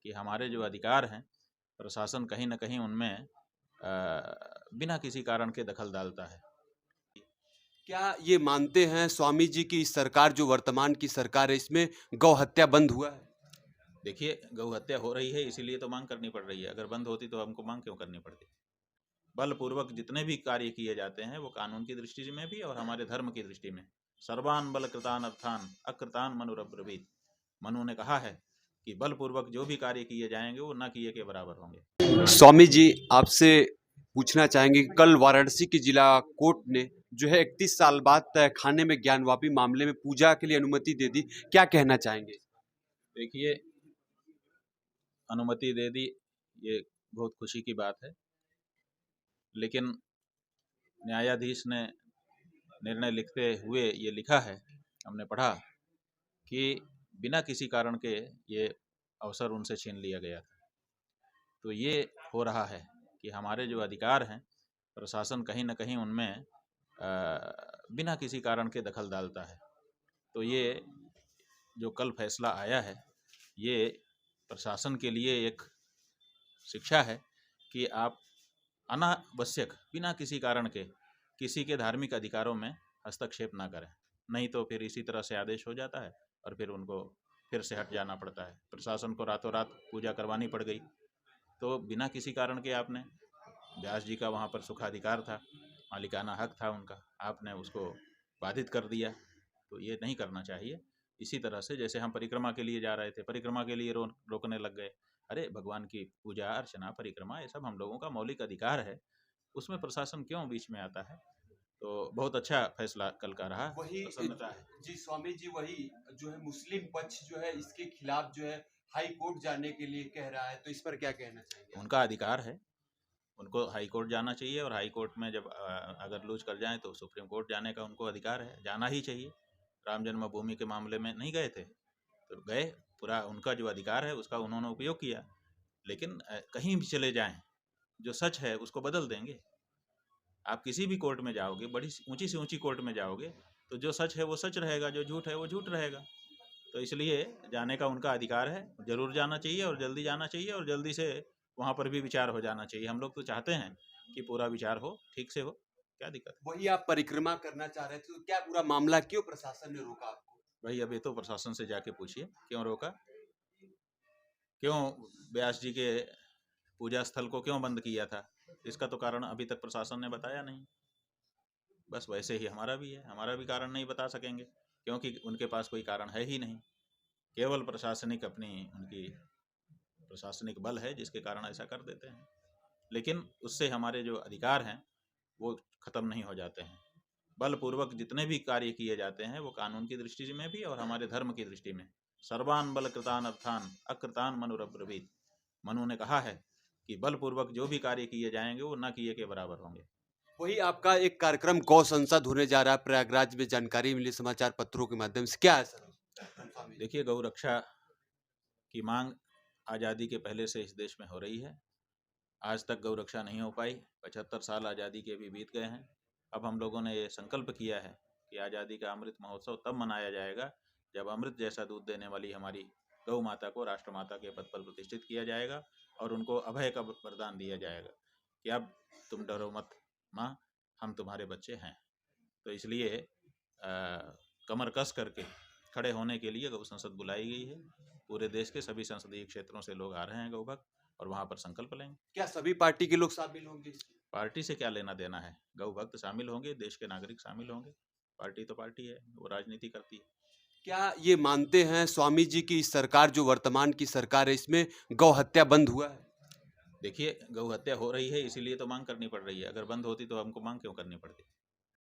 कि हमारे जो अधिकार हैं प्रशासन कहीं न कहीं उनमें बिना किसी कारण के दखल डालता है। क्या ये मानते हैं स्वामी जी की इस सरकार जो वर्तमान की सरकार है इसमें गौ हत्या बंद हुआ है? देखिए, गौ हत्या हो रही है इसीलिए तो मांग करनी पड़ रही है। अगर बंद होती तो हमको मांग क्यों करनी पड़ती? बलपूर्वक जितने भी कार्य किए जाते हैं वो कानून की दृष्टि में भी और हमारे धर्म की दृष्टि में। सर्वान बल कृतान अर्थान अकृतान मनुरब्रवीत। मनु ने कहा है कि बलपूर्वक जो भी कार्य किए जाएंगे वो न किए के बराबर होंगे। स्वामी जी आपसे पूछना चाहेंगे कि कल वाराणसी की जिला कोर्ट ने जो है 31 साल बाद तय खाने में ज्ञानवापी मामले में पूजा के लिए अनुमति दे दी, क्या कहना चाहेंगे? देखिए, अनुमति दे दी ये बहुत खुशी की बात है, लेकिन न्यायाधीश ने निर्णय लिखते हुए ये लिखा है, हमने पढ़ा कि बिना किसी कारण के ये अवसर उनसे छीन लिया गया था। तो ये हो रहा है कि हमारे जो अधिकार हैं प्रशासन कहीं न कहीं उनमें बिना किसी कारण के दखल डालता है। तो ये जो कल फैसला आया है ये प्रशासन के लिए एक शिक्षा है कि आप अनावश्यक बिना किसी कारण के किसी के धार्मिक अधिकारों में हस्तक्षेप ना करें, नहीं तो फिर इसी तरह से आदेश हो जाता है और फिर उनको फिर से हट जाना पड़ता है। प्रशासन को रातों रात पूजा करवानी पड़ गई, तो बिना किसी कारण के आपने, व्यास जी का वहाँ पर सुखाधिकार था, मालिकाना हक था उनका, आपने उसको बाधित कर दिया। तो ये नहीं करना चाहिए। इसी तरह से जैसे हम परिक्रमा के लिए जा रहे थे, परिक्रमा के लिए रोकने लग गए। अरे भगवान की पूजा अर्चना परिक्रमा ये सब हम लोगों का मौलिक अधिकार है, उसमें प्रशासन क्यों बीच में आता है? तो बहुत अच्छा फैसला कल का रहा, वही प्रसन्नता है। जी स्वामी जी, वही जो है मुस्लिम पक्ष जो है इसके खिलाफ जो है हाई कोर्ट जाने के लिए कह रहा है, तो इस पर क्या कहना चाहिए? उनका अधिकार है, उनको हाई कोर्ट जाना चाहिए और हाई कोर्ट में जब अगर लूज कर जाएं तो सुप्रीम कोर्ट जाने का उनको अधिकार है, जाना ही चाहिए। राम जन्मभूमि के मामले में नहीं गए थे तो गए, पूरा उनका जो अधिकार है उसका उन्होंने उपयोग किया। लेकिन कहीं भी चले जाएं, जो सच है उसको बदल देंगे। आप किसी भी कोर्ट में जाओगे, बड़ी ऊंची से ऊंची कोर्ट में जाओगे तो जो सच है वो सच रहेगा, जो झूठ है वो झूठ रहेगा। तो इसलिए जाने का उनका अधिकार है, जरूर जाना चाहिए और जल्दी जाना चाहिए और जल्दी से वहाँ पर भी विचार हो जाना चाहिए। हम लोग तो चाहते हैं कि पूरा विचार हो, ठीक से हो, क्या दिक्कत है? वही आप परिक्रमा करना चाह रहे थे, तो क्या पूरा मामला क्यों प्रशासन ने रोका आपको? भाई अब ये तो प्रशासन से जाके पूछिए क्यों रोका, क्यों व्यास जी के पूजा स्थल को क्यों बंद किया था, इसका तो कारण अभी तक प्रशासन ने बताया नहीं। बस वैसे ही हमारा भी है, हमारा भी कारण नहीं बता सकेंगे क्योंकि उनके पास कोई कारण है ही नहीं। केवल प्रशासनिक अपनी उनकी प्रशासनिक बल है जिसके कारण ऐसा कर देते हैं, लेकिन उससे हमारे जो अधिकार हैं वो खत्म नहीं हो जाते हैं। बलपूर्वक जितने भी कार्य किए जाते हैं वो कानून की दृष्टि में भी और हमारे धर्म की दृष्टि में। सर्वान बल कृतान अर्थान अकृतान मनुरब्रवीत। मनु ने कहा है कि बलपूर्वक जो भी कार्य किए जाएंगे वो न किए के बराबर होंगे। वही आपका एक कार्यक्रम गौ संसद होने जा रहा है प्रयागराज में, जानकारी मिली समाचार पत्रों के माध्यम से, क्या है सर? देखिए, गौ रक्षा की मांग आज़ादी के पहले से इस देश में हो रही है। आज तक गौ रक्षा नहीं हो पाई, 75 साल आज़ादी के भी बीत गए हैं। अब हम लोगों ने ये संकल्प किया है कि आज़ादी का अमृत महोत्सव तब मनाया जाएगा जब अमृत जैसा दूध देने वाली हमारी गौ माता को राष्ट्रमाता के पद पर प्रतिष्ठित किया जाएगा और उनको अभय का वरदान दिया जाएगा कि अब तुम डरो मत माँ, हम तुम्हारे बच्चे हैं। तो इसलिए कमर कस करके खड़े होने के लिए गौ संसद बुलाई गई है। पूरे देश के सभी संसदीय क्षेत्रों से लोग आ रहे हैं गौ भक्त, और वहाँ पर संकल्प लेंगे। क्या सभी पार्टी के लोग शामिल होंगे? पार्टी से क्या लेना देना है, गौ भक्त शामिल होंगे, देश के नागरिक शामिल होंगे। पार्टी तो पार्टी है, वो राजनीति करती है। क्या ये मानते हैं स्वामी जी की इस सरकार जो वर्तमान की सरकार है इसमें गौ हत्या बंद हुआ है? देखिए, गौ हत्या हो रही है इसीलिए तो मांग करनी पड़ रही है। अगर बंद होती तो हमको मांग क्यों करनी पड़ती?